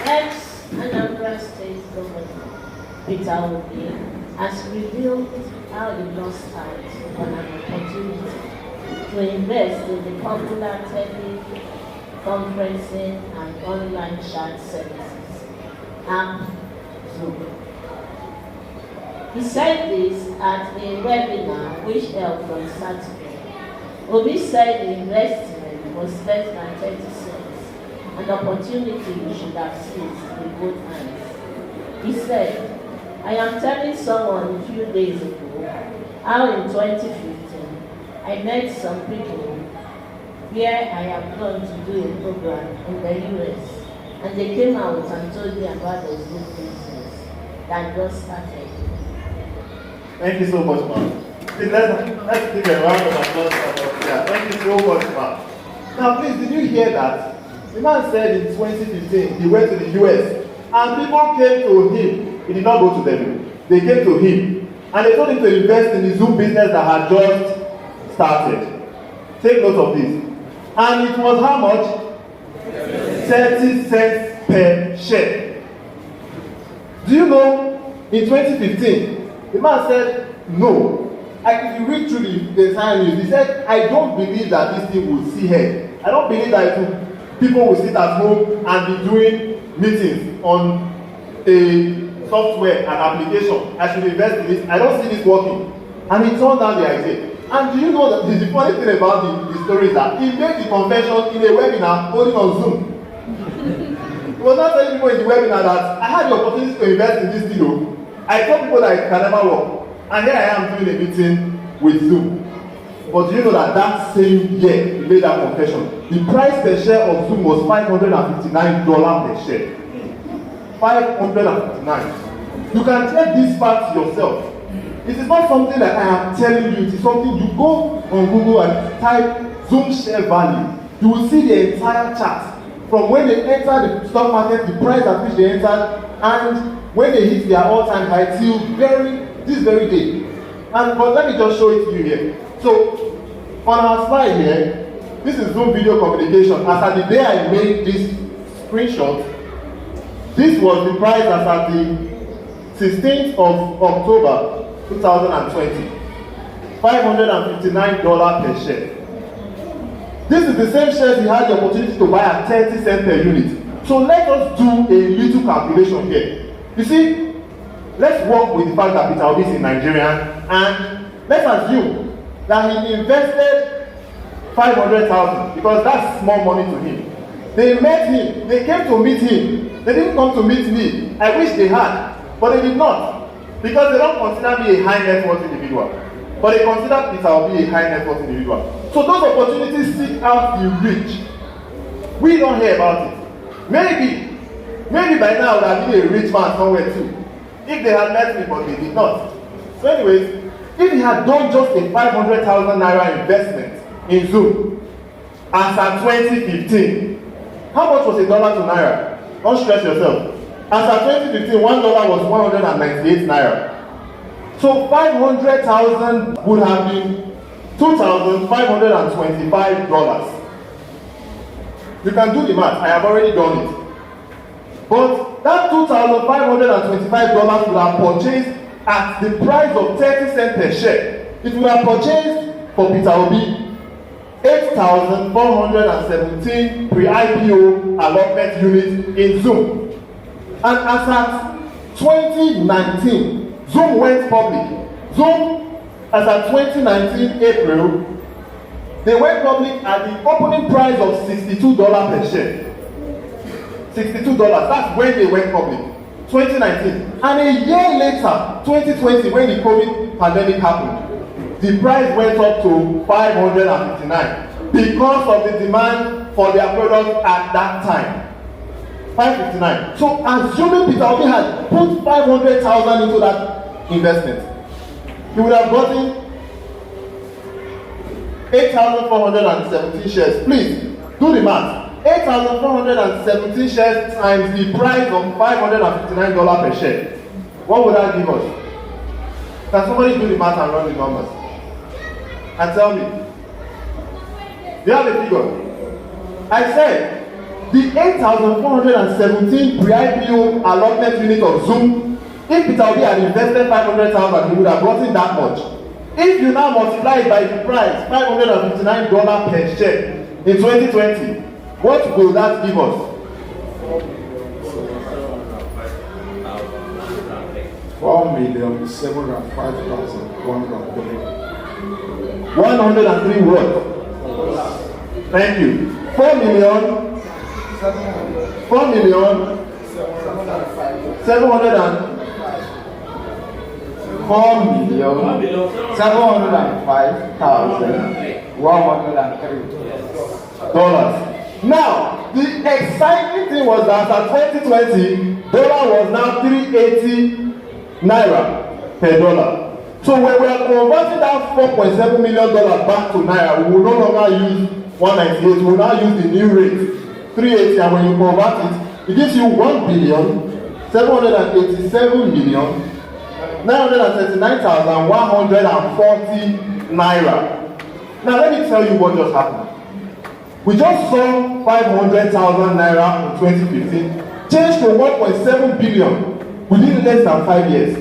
Ex-Anambra State Governor Peter Obi has revealed how he lost out on an opportunity to invest in the popular teleconferencing and online chat services app Zoom. He said this at a webinar which held on Saturday. Obi said the investment was less than 30 cents, an opportunity we should have seized with both hands. He said, "I am telling someone a few days ago how in 2015 I met some people where I have gone to do a program in the US, and they came out and told me about the Zoom business that just started." Thank you so much, ma'am. Let's give a round of applause. Yeah, thank you so much, ma'am. Now, please, did you hear that? The man said in 2015 he went to the US and people came to him. He did not go to them. They came to him and they told him to invest in the Zoom business that had just started. Take note of this. And it was how much? 30 cents per share. Do you know, in 2015, the man said, no. If you read through the entire news, he said, "I don't believe that this thing will see ahead. I don't believe that people will sit at home and be doing meetings on a software and application. I should invest in this. I don't see this working." And he turned down the idea. And do you know that the funny thing about the story is that he made the confession in a webinar holding on Zoom. He was not telling people in the webinar that I had the opportunity to invest in this thing. I told people that it can never work. And here I am doing a meeting with Zoom. But do you know that that same year he made that confession? The price per share of Zoom was $559 per share. 559. You can check this fact yourself. It is not something that I am telling you. It is something you go on Google and type Zoom share value. You will see the entire chart from when they enter the stock market, the price at which they entered, and when they hit their all-time high till this very day. But let me just show it to you here. So on our slide here, this is Zoom video communication. As at the day I made this screenshot, this was the price as at the 16th of October 2020. $559 per share. This is the same shares he had the opportunity to buy at 30 cents per unit. So let us do a little calculation here. You see, let's work with the fact that Peter Obi is in Nigeria, and let's assume that he invested 500,000 because that's small money to him. They met him, they came to meet him. They didn't come to meet me. I wish they had, but they did not, because they don't consider me a high net worth individual. But they consider Peter Obi a high net worth individual. So those opportunities seek out the rich. We don't hear about it. Maybe by now I would have been a rich man somewhere too, if they had met me, but they did not. So anyways, if he had done just a 500,000 naira investment in Zoom as at 2015, how much was a dollar to naira? Don't stress yourself. As at 2015, $1 was 198 naira. So 500,000 would have been $2,525. You can do the math. I have already done it. But that $2,525 would have purchased at the price of 30 cents per share. It would have purchased for Peter Obi 8,417 pre-IPO allotment units in Zoom. And as at 2019, Zoom went public. Zoom, as at 2019 April, they went public at the opening price of $62 per share. $62, that's when they went public. 2019. And a year later, 2020, when the COVID pandemic happened, the price went up to $559 because of the demand for their product at that time. $559. So assuming Peter Obi had put 500,000 into that investment, he would have gotten 8,417 shares. Please do the math. 8,417 shares times the price of $559 per share. What would that give us? Can somebody do the math and run the numbers? And tell me. Do you have a figure? I said the 8,417 pre-IPO allotment unit of Zoom, if Peter Obi had invested 500,000, he would have gotten that much. If you now multiply it by the price, $559 per share in 2020, what will that give us? 4,705,103. 103 what? Thank you. 4 million 4,705,103. Now, the exciting thing was that at 2020, dollar was now 380 naira per dollar. So when we are converting that $4.7 million back to naira, we will no longer use 198. We will now use the new rate, 380. And when you convert it, it gives you 1,787,939,140 naira. Now let me tell you what just happened. We just saw 500,000 naira in 2015 change to 1.7 billion within less than 5 years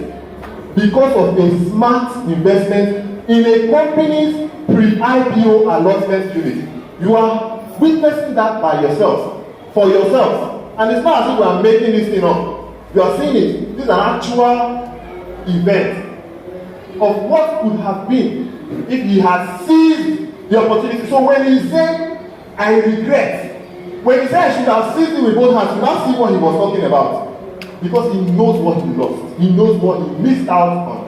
because of a smart investment in a company's pre-IPO allotment unit. You are witnessing that by yourself, for yourself. And it's not as if we are making this thing up. You are seeing it. This is an actual event of what could have been if he had seized the opportunity. So when he said, I regret, when he said I should have seized it with both hands, you now see what he was talking about. Because he knows what he lost. He knows what he missed out on.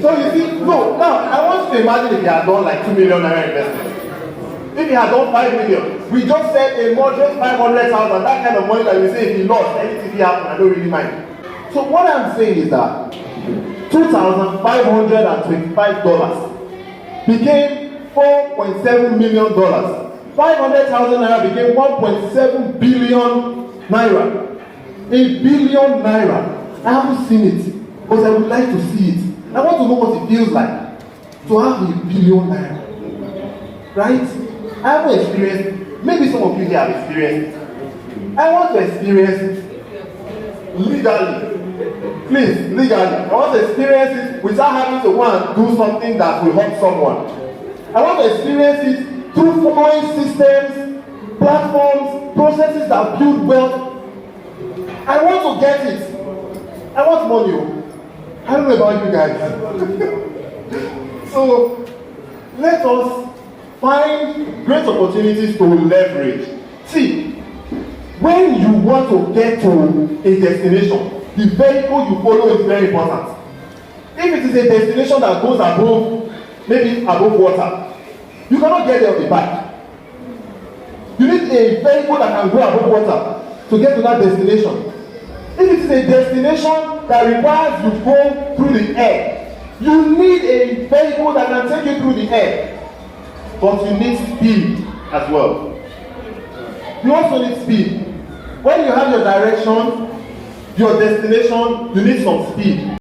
So you see, no, now I want you to imagine if he had done like 2 million naira investment. If he had done 5 million, we just said a moderate 500,000, that kind of money that we say if he lost, anything he happened, I don't really mind. So what I'm saying is that $2,525 became $4.7 million. 500,000 naira became 1.7 billion naira. A billion naira. I haven't seen it, but I would like to see it. I want to know what it feels like to have a billion naira. Right? I haven't experienced, maybe some of you here have experienced it. I want to experience it legally. Please, legally. I want to experience it without having to go and do something that will hurt someone. I want to experience it through following systems, platforms, processes that build wealth. I want to get it. I want money. I don't know about you guys. So, let us find great opportunities to leverage. See, when you want to get to a destination, the vehicle you follow is very important. If it is a destination that goes above, maybe above water, you cannot get there on a bike. You need a vehicle that can go above water to get to that destination. If it is a destination that requires you to go through the air, you need a vehicle that can take you through the air. But you need speed as well. You also need speed. When you have your direction, your destination, you need some speed.